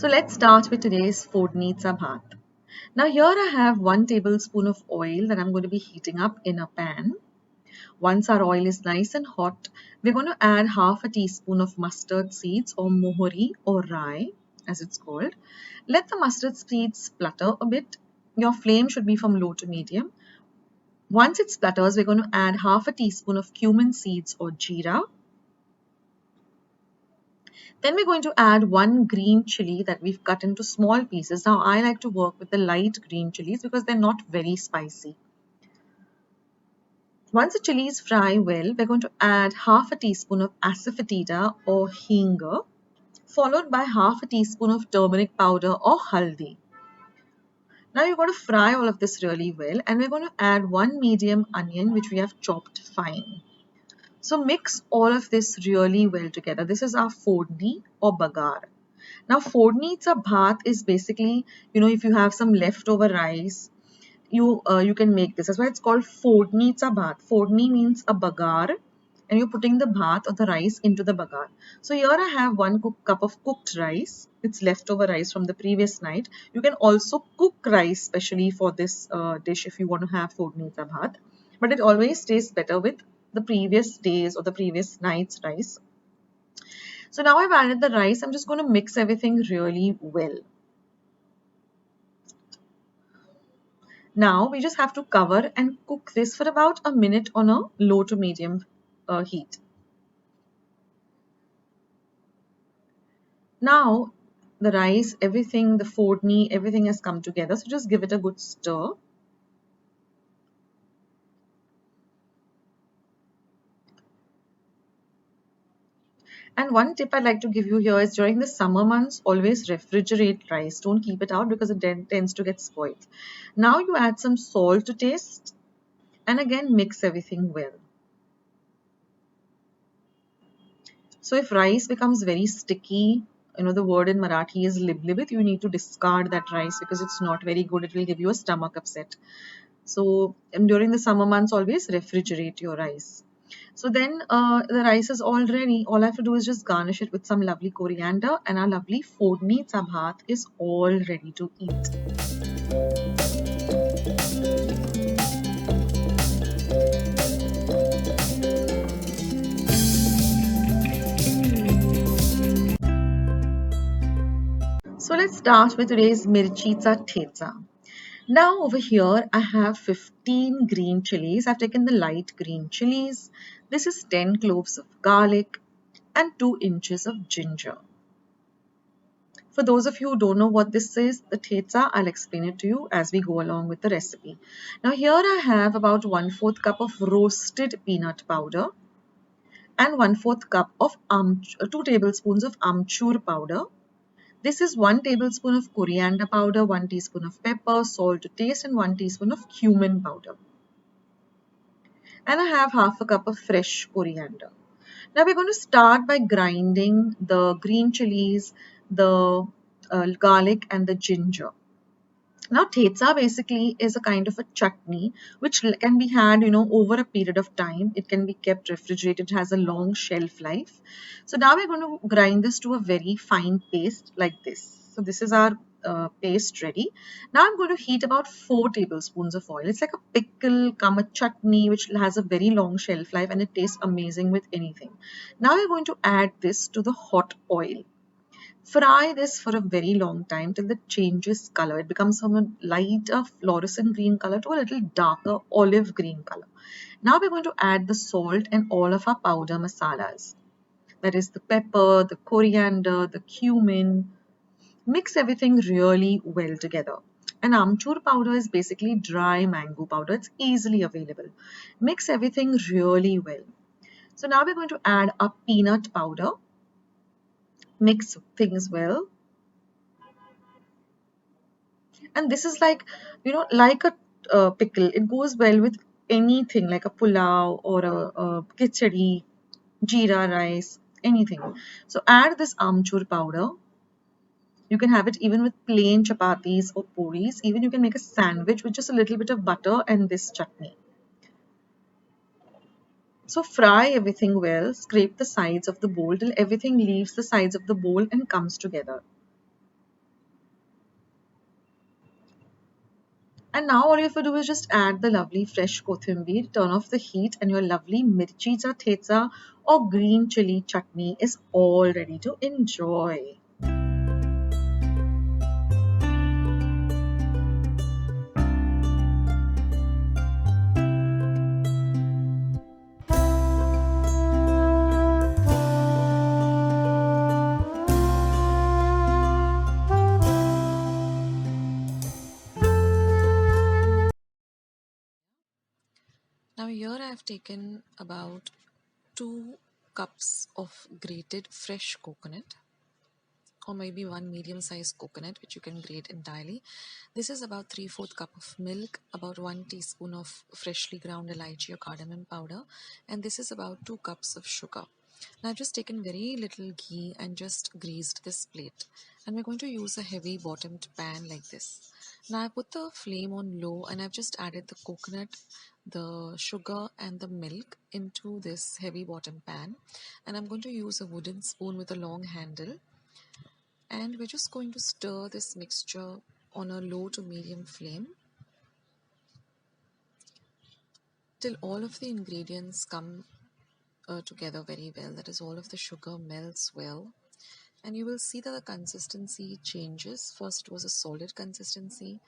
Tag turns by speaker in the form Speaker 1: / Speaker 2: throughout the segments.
Speaker 1: So let's start with today's phodnicha bhaat. Now here I have 1 tablespoon of oil that I'm going to be heating up in a pan. Once our oil is nice and hot, we're going to add half a teaspoon of mustard seeds or mohori or rye as it's called. Let the mustard seeds splutter a bit. Your flame should be from low to medium. Once it splutters, we're going to add half a teaspoon of cumin seeds or jeera. Then we're going to add 1 green chili that we've cut into small pieces. Now I like to work with the light green chilies because they're not very spicy. Once the chilies fry well, we're going to add half a teaspoon of asafoetida or hinga, followed by half a teaspoon of turmeric powder or haldi. Now you're going to fry all of this really well, and we're going to add 1 medium onion which we have chopped fine. So mix all of this really well together. This is our phodni or bagar. Now phodnicha bhaat is basically, if you have some leftover rice, you can make this. That's why it's called phodnicha bhaat. Phodni means a bagar, and you're putting the bhaat or the rice into the bagar. So here I have 1 cup of cooked rice. It's leftover rice from the previous night. You can also cook rice specially for this dish if you want to have phodnicha bhaat. But it always tastes better with the previous days or the previous night's rice. So now I've added the rice. I'm just going to mix everything really well. Now we just have to cover and cook this for about a minute on a low to medium heat. Now the rice, everything, the phodni, everything has come together. So just give it a good stir. And one tip I'd like to give you here is during the summer months, always refrigerate rice. Don't keep it out because it tends to get spoiled. Now you add some salt to taste and again mix everything well. So if rice becomes very sticky, the word in Marathi is liblibit, you need to discard that rice because it's not very good. It will give you a stomach upset. So during the summer months, always refrigerate your rice. So then the rice is all ready. All I have to do is just garnish it with some lovely coriander, and our lovely phodnicha bhaat is all ready to eat. So let's start with today's mirchi thecha. Now over here I have 15 green chilies. I've taken the light green chilies. This is 10 cloves of garlic and 2 inches of ginger. For those of you who don't know what this is, the thecha, I'll explain it to you as we go along with the recipe. Now here I have about 1/4 cup of roasted peanut powder and 1/4 cup of 2 tablespoons of amchur powder. This is 1 tablespoon of coriander powder, 1 teaspoon of pepper, salt to taste, and 1 teaspoon of cumin powder. And I have half a cup of fresh coriander. Now we're going to start by grinding the green chilies, the garlic, and the ginger. Now thecha basically is a kind of a chutney which can be had over a period of time. It can be kept refrigerated. It has a long shelf life. So now we're going to grind this to a very fine paste like this. So this is our paste ready. Now I'm going to heat about 4 tablespoons of oil. It's like a pickle come a chutney which has a very long shelf life and it tastes amazing with anything. Now we're going to add this to the hot oil. Fry this for a very long time till it changes color. It becomes from a lighter fluorescent green color to a little darker olive green color. Now we're going to add the salt and all of our powder masalas. That is the pepper, the coriander, the cumin. Mix everything really well together. And amchur powder is basically dry mango powder. It's easily available. Mix everything really well. So now we're going to add our peanut powder. Mix things well. And this is like a pickle. It goes well with anything like a pulao or a khichdi, jeera rice, anything. So add this amchur powder. You can have it even with plain chapatis or puris. Even you can make a sandwich with just a little bit of butter and this chutney. So fry everything well. Scrape the sides of the bowl till everything leaves the sides of the bowl and comes together. And now all you have to do is just add the lovely fresh kothambir, turn off the heat, and your lovely mirchi thecha or green chili chutney is all ready to enjoy.
Speaker 2: Now here I have taken about 2 cups of grated fresh coconut, or maybe one medium-sized coconut which you can grate entirely. This is about 3/4 cup of milk, about 1 teaspoon of freshly ground elaichi or cardamom powder, and this is about 2 cups of sugar. Now I've just taken very little ghee and just greased this plate, and we're going to use a heavy bottomed pan like this. Now I put the flame on low and I've just added the coconut, the sugar and the milk into this heavy bottom pan, and I'm going to use a wooden spoon with a long handle, and we're just going to stir this mixture on a low to medium flame till all of the ingredients come together very well. That is, all of the sugar melts well, and you will see that the consistency changes. First it was a solid consistency,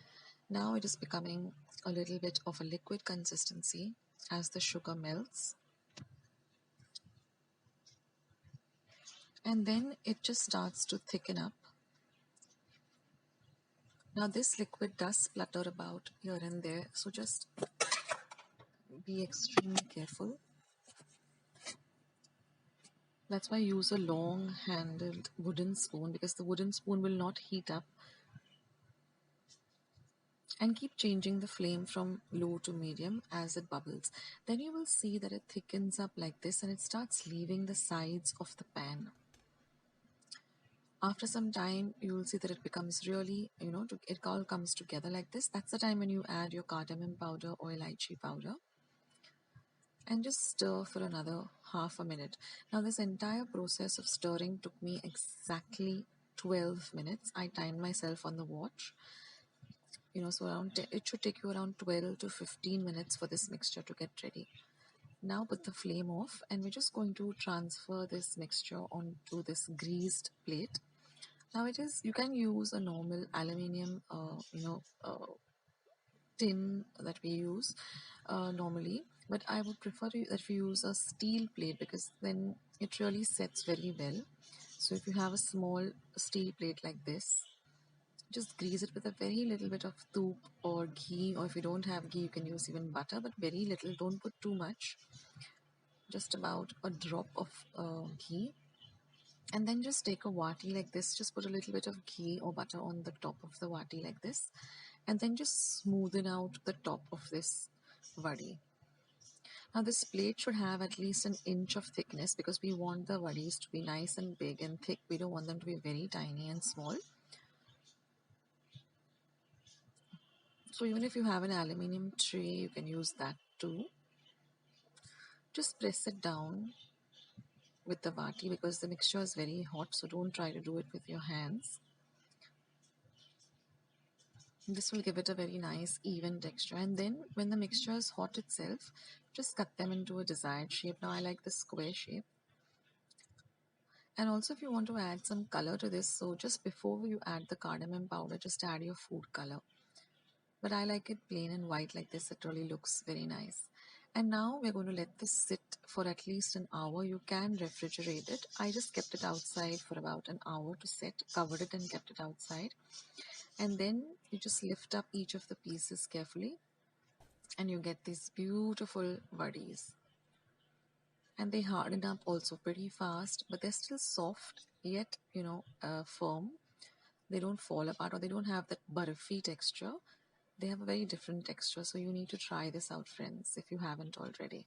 Speaker 2: now it is becoming a little bit of a liquid consistency as the sugar melts, and then it just starts to thicken up. Now this liquid does splutter about here and there, so just be extremely careful. That's why I use a long handled wooden spoon, because the wooden spoon will not heat up. And keep changing the flame from low to medium as it bubbles. Then you will see that it thickens up like this and it starts leaving the sides of the pan. After some time, you will see that it becomes really, it all comes together like this. That's the time when you add your cardamom powder or elaichi powder, and just stir for another half a minute. Now this entire process of stirring took me exactly 12 minutes. I timed myself on the watch. So it should take you around 12 to 15 minutes for this mixture to get ready. Now put the flame off, and we're just going to transfer this mixture onto this greased plate. Now you can use a normal aluminium tin that we use normally, but I would prefer that we use a steel plate, because then it really sets very well. So if you have a small steel plate like this, just grease it with a very little bit of toop or ghee, or if you don't have ghee you can use even butter, but very little. Don't put too much, just about a drop of ghee. And then just take a vati like this, just put a little bit of ghee or butter on the top of the vati like this, and then just smoothen out the top of this vadi. Now this plate should have at least an inch of thickness, because we want the vadis to be nice and big and thick. We don't want them to be very tiny and small. So even if you have an aluminium tray, you can use that too. Just press it down with the vati, because the mixture is very hot, so don't try to do it with your hands. This will give it a very nice even texture. And then when the mixture is hot itself, just cut them into a desired shape. Now I like the square shape. And also if you want to add some color to this, so just before you add the cardamom powder, just add your food color. But I like it plain and white like this. It really looks very nice. And now we're going to let this sit for at least an hour. You can refrigerate it. I just kept it outside for about an hour to set, covered it and kept it outside. And then you just lift up each of the pieces carefully, and you get these beautiful vadis. And they harden up also pretty fast, but they're still soft, yet firm. They don't fall apart, or they don't have that barfi texture. They have a very different texture, so you need to try this out, friends, if you haven't already.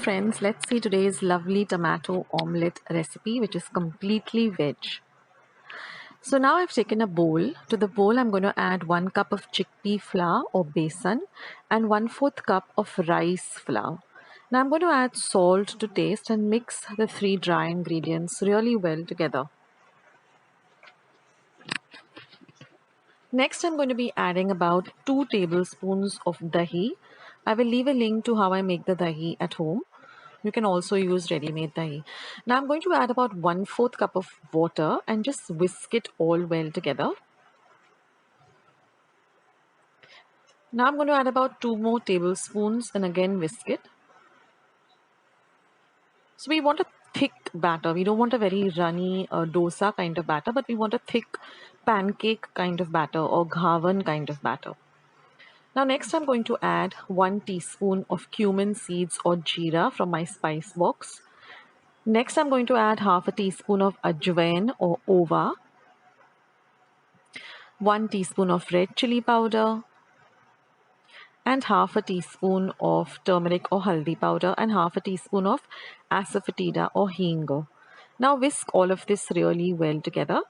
Speaker 2: Friends, let's see today's lovely tomato omelette recipe, which is completely veg. So now I've taken a bowl. To the bowl, I'm going to add 1 cup of chickpea flour or besan and 1/4 cup of rice flour. Now I'm going to add salt to taste and mix the 3 dry ingredients really well together. Next, I'm going to be adding about 2 tablespoons of dahi. I will leave a link to how I make the dahi at home. You can also use ready-made dahi. Now I'm going to add about 1/4 cup of water and just whisk it all well together. Now I'm going to add about 2 more tablespoons and again whisk it. So we want a thick batter. We don't want a very runny dosa kind of batter, but we want a thick pancake kind of batter or ghavan kind of batter. Now next I'm going to add 1 teaspoon of cumin seeds or jeera from my spice box. Next I'm going to add half a teaspoon of ajwain or ova, 1 teaspoon of red chili powder, and half a teaspoon of turmeric or haldi powder, and half a teaspoon of asafoetida or hing. Now whisk all of this really well together.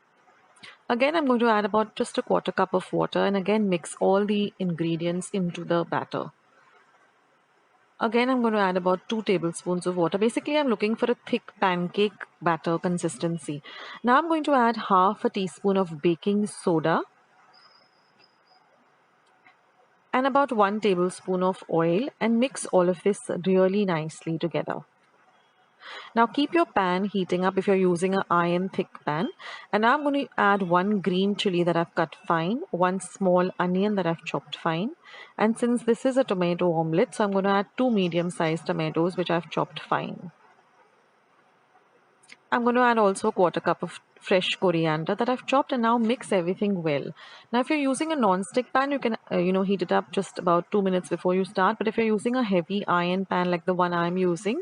Speaker 2: Again, I'm going to add about just a quarter cup of water and again mix all the ingredients into the batter. Again, I'm going to add about 2 tablespoons of water. Basically, I'm looking for a thick pancake batter consistency. Now I'm going to add half a teaspoon of baking soda and about 1 tablespoon of oil and mix all of this really nicely together. Now keep your pan heating up if you're using an iron thick pan. And now I'm going to add 1 green chili that I've cut fine, 1 small onion that I've chopped fine. And since this is a tomato omelette, so I'm going to add 2 medium-sized tomatoes which I've chopped fine. I'm going to add also a quarter cup of fresh coriander that I've chopped and now mix everything well. Now if you're using a non-stick pan, you can heat it up just about 2 minutes before you start. But if you're using a heavy iron pan like the one I'm using,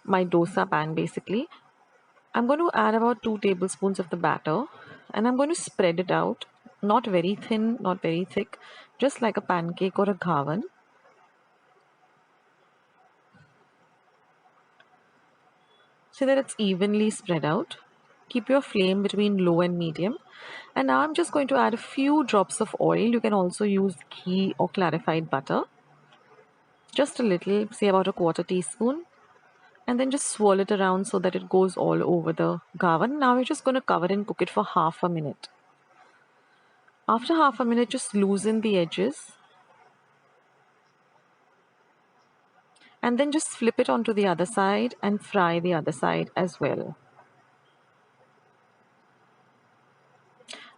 Speaker 2: my dosa pan basically, I'm going to add about 2 tablespoons of the batter and I'm going to spread it out, not very thin, not very thick, just like a pancake or a ghavan. So that it's evenly spread out. Keep your flame between low and medium. And now I'm just going to add a few drops of oil. You can also use ghee or clarified butter. Just a little, say about a quarter teaspoon. And then just swirl it around so that it goes all over the ghavan. Now we're just going to cover and cook it for half a minute. After half a minute, just loosen the edges. And then just flip it onto the other side and fry the other side as well.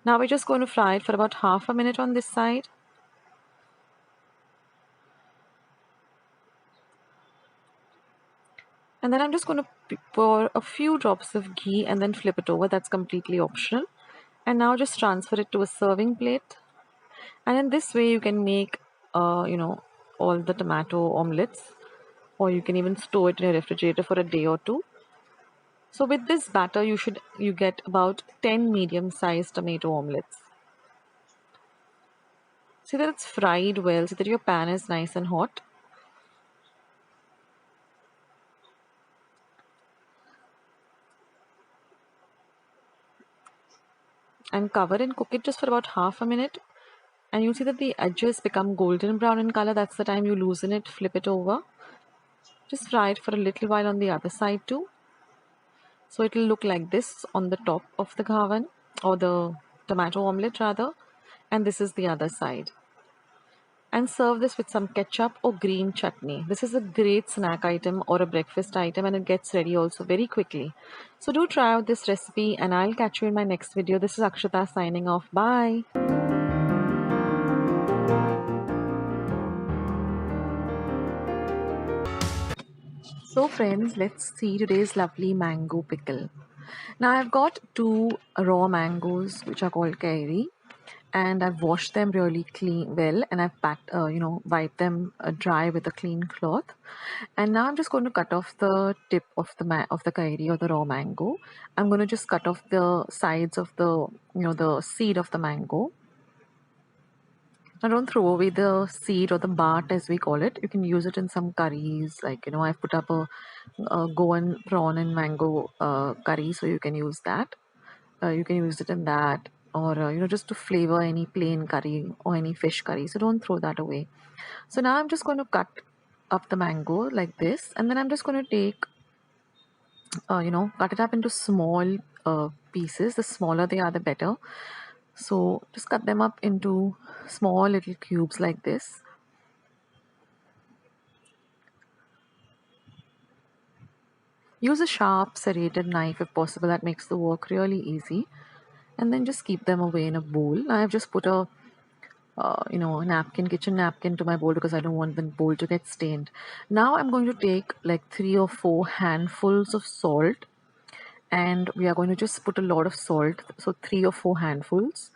Speaker 2: Now we're just going to fry it for about half a minute on this side. And then I'm just going to pour a few drops of ghee and then flip it over. That's completely optional. And now just transfer it to a serving plate. And in this way you can make, all the tomato omelettes. Or you can even store it in your refrigerator for a day or two. So with this batter, you get about 10 medium-sized tomato omelettes. See that it's fried well, so that your pan is nice and hot. And cover and cook it just for about half a minute. And you'll see that the edges become golden brown in color. That's the time you loosen it, flip it over. Just fry it for a little while on the other side too. So it will look like this on the top of the ghavan or the tomato omelette rather. And this is the other side. And serve this with some ketchup or green chutney. This is a great snack item or a breakfast item and it gets ready also very quickly. So do try out this recipe and I'll catch you in my next video. This is Akshata signing off. Bye. So friends, let's see today's lovely mango pickle. Now I've got 2 raw mangoes which are called kairi and I've washed them really clean well and I've wiped them dry with a clean cloth. And now I'm just going to cut off the tip of the kairi or the raw mango. I'm going to just cut off the sides of the seed of the mango. Now don't throw away the seed or the bhaat as we call it. You can use it in some curries. Like, I've put up a Goan prawn and mango curry, so you can use that. You can use it in that, or just to flavor any plain curry or any fish curry. So don't throw that away. So now I'm just going to cut up the mango like this, and then I'm just going to take, cut it up into small pieces. The smaller they are, the better. So just cut them up into small little cubes like this. Use a sharp serrated knife if possible, that makes the work really easy. And then just keep them away in a bowl. I have just put a napkin, kitchen napkin to my bowl because I don't want the bowl to get stained. Now I'm going to take like 3 or 4 handfuls of salt, and we are going to just put a lot of salt, so 3 or 4 handfuls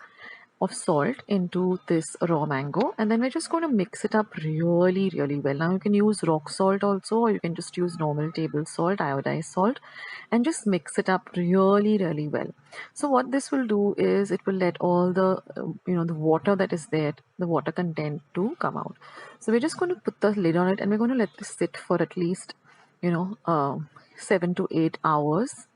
Speaker 2: of salt into this raw mango, and then we're just going to mix it up really well. Now you can use rock salt also, or you can just use normal table salt, iodized salt, and just mix it up really well. So what this will do is it will let all the the water that is there, the water content, to come out. So we're just going to put the lid on it, and we're going to let this sit for at least 7 to 8 hours,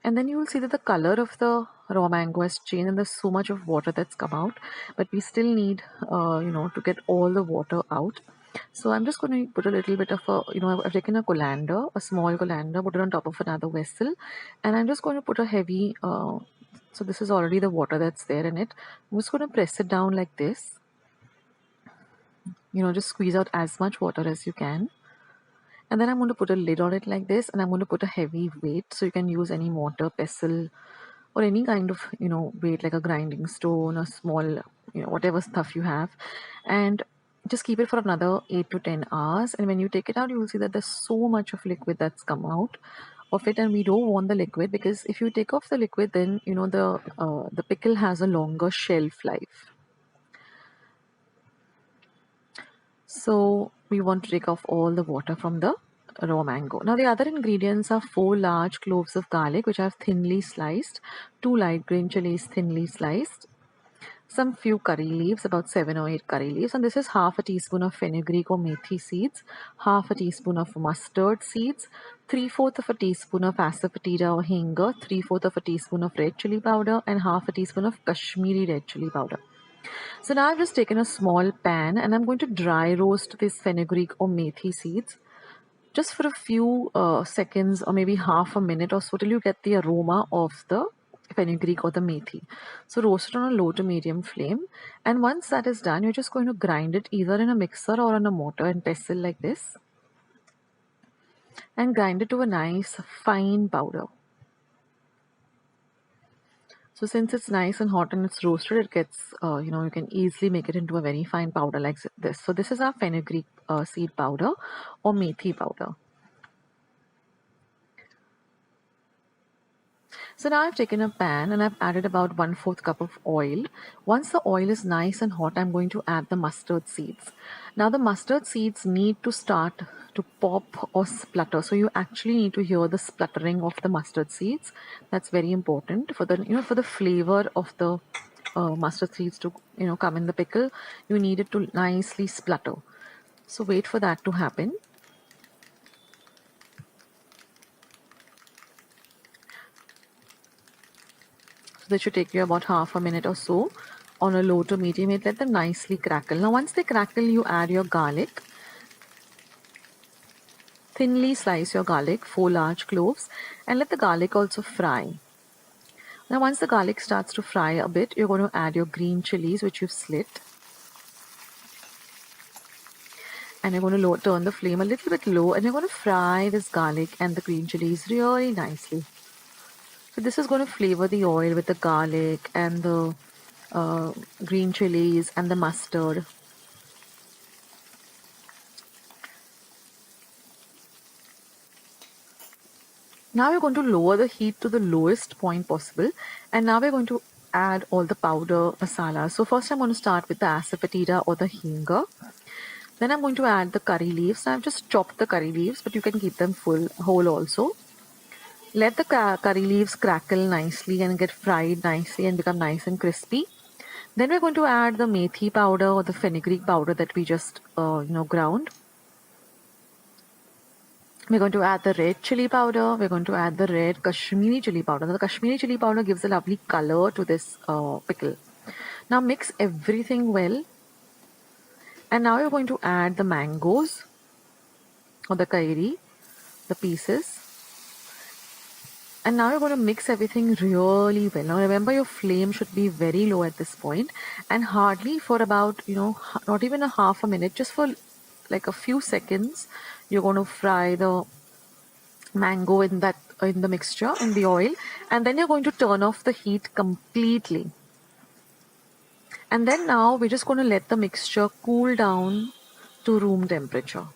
Speaker 2: and then you will see that the color of the raw mango has changed and there's so much of water that's come out, but we still need to get all the water out. So I'm just going to put a little bit of I've taken a colander, a small colander, put it on top of another vessel, and I'm just going to put a heavy so this is already the water that's there in it. I'm just going to press it down like this, just squeeze out as much water as you can. And then I'm going to put a lid on it like this, and I'm going to put a heavy weight, so you can use any mortar, pestle, or any kind of weight like a grinding stone, a small whatever stuff you have, and just keep it for another 8 to 10 hours. And when you take it out, you will see that there's so much of liquid that's come out of it, and we don't want the liquid, because if you take off the liquid, then the pickle has a longer shelf life. So we want to take off all the water from the raw mango. Now the other ingredients are 4 large cloves of garlic, which I've thinly sliced, 2 light green chilies thinly sliced, some few curry leaves, about 7 or 8 curry leaves, and this is half a teaspoon of fenugreek or methi seeds, half a teaspoon of mustard seeds, 3/4 of a teaspoon of asafoetida or hinga, 3/4 of a teaspoon of red chili powder, and half a teaspoon of Kashmiri red chili powder. So now I've just taken a small pan, and I'm going to dry roast this fenugreek or methi seeds just for a few seconds, or maybe half a minute or so, till you get the aroma of the fenugreek or the methi. So roast it on a low to medium flame, and once that is done, you're just going to grind it either in a mixer or on a mortar and pestle like this, and grind it to a nice fine powder. So since it's nice and hot and it's roasted, it gets, you can easily make it into a very fine powder like this. So this is our fenugreek seed powder or methi powder. So now I've taken a pan and I've added about 1/4 cup of oil. Once the oil is nice and hot, I'm going to add the mustard seeds. Now the mustard seeds need to start to pop or splutter. So you actually need to hear the spluttering of the mustard seeds. That's very important for the flavor of the mustard seeds to come in the pickle. You need it to nicely splutter. So wait for that to happen. So that should take you about half a minute or so on a low to medium heat. Let them nicely crackle. Now once they crackle, you add your garlic. Thinly slice your garlic, 4 large cloves, and let the garlic also fry. Now once the garlic starts to fry a bit, you're going to add your green chilies, which you've slit. And you're going to turn the flame a little bit low, and you're going to fry this garlic and the green chilies really nicely. So this is going to flavor the oil with the garlic and the green chilies and the mustard. Now we're going to lower the heat to the lowest point possible, and now we're going to add all the powder masala. So first I'm going to start with the asafoetida or the hinga. Then I'm going to add the curry leaves. I've just chopped the curry leaves, but you can keep them whole also. Let the curry leaves crackle nicely and get fried nicely and become nice and crispy. Then we're going to add the methi powder or the fenugreek powder that we just ground. We're going to add the red chili powder. We're going to add the red Kashmiri chili powder. Now, the Kashmiri chili powder gives a lovely color to this pickle. Now mix everything well. And now you're going to add the mangoes or the kairi, the pieces. And now you're going to mix everything really well. Now remember, your flame should be very low at this point, and hardly for about, not even a half a minute, just for like a few seconds, you're going to fry the mango in the mixture in the oil, and then you're going to turn off the heat completely. And then now we're just going to let the mixture cool down to room temperature.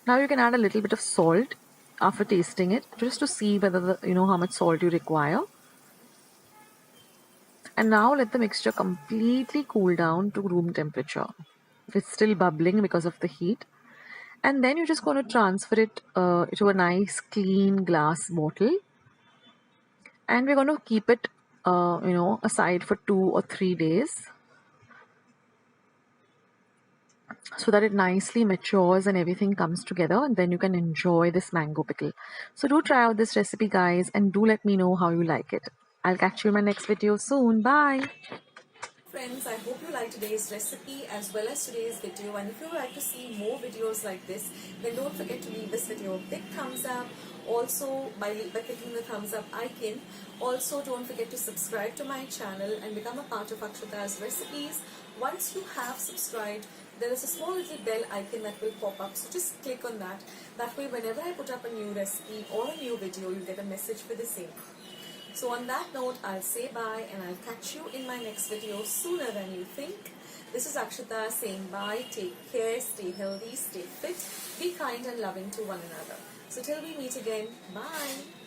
Speaker 2: Now you can add a little bit of salt after tasting it, just to see whether how much salt you require. And now let the mixture completely cool down to room temperature. It's still bubbling because of the heat. And then you're just going to transfer it to a nice clean glass bottle. And we're going to keep it aside for 2 or 3 days, so that it nicely matures and everything comes together, and then you can enjoy this mango pickle. So do try out this recipe, guys, and do let me know how you like it. I'll catch you in my next video soon. Bye. Friends, I hope you liked today's recipe as well as today's video, and if you would like to see more videos like this, then don't forget to leave this video a big thumbs up. Also, by clicking the thumbs up icon. Also, don't forget to subscribe to my channel and become a part of Akshata's recipes. Once you have subscribed, there is a small little bell icon that will pop up, so just click on that. That way, whenever I put up a new recipe or a new video, you'll get a message for the same. So on that note, I'll say bye, and I'll catch you in my next video sooner than you think. This is Akshata saying bye. Take care, stay healthy, stay fit, be kind and loving to one another. So till we meet again, bye.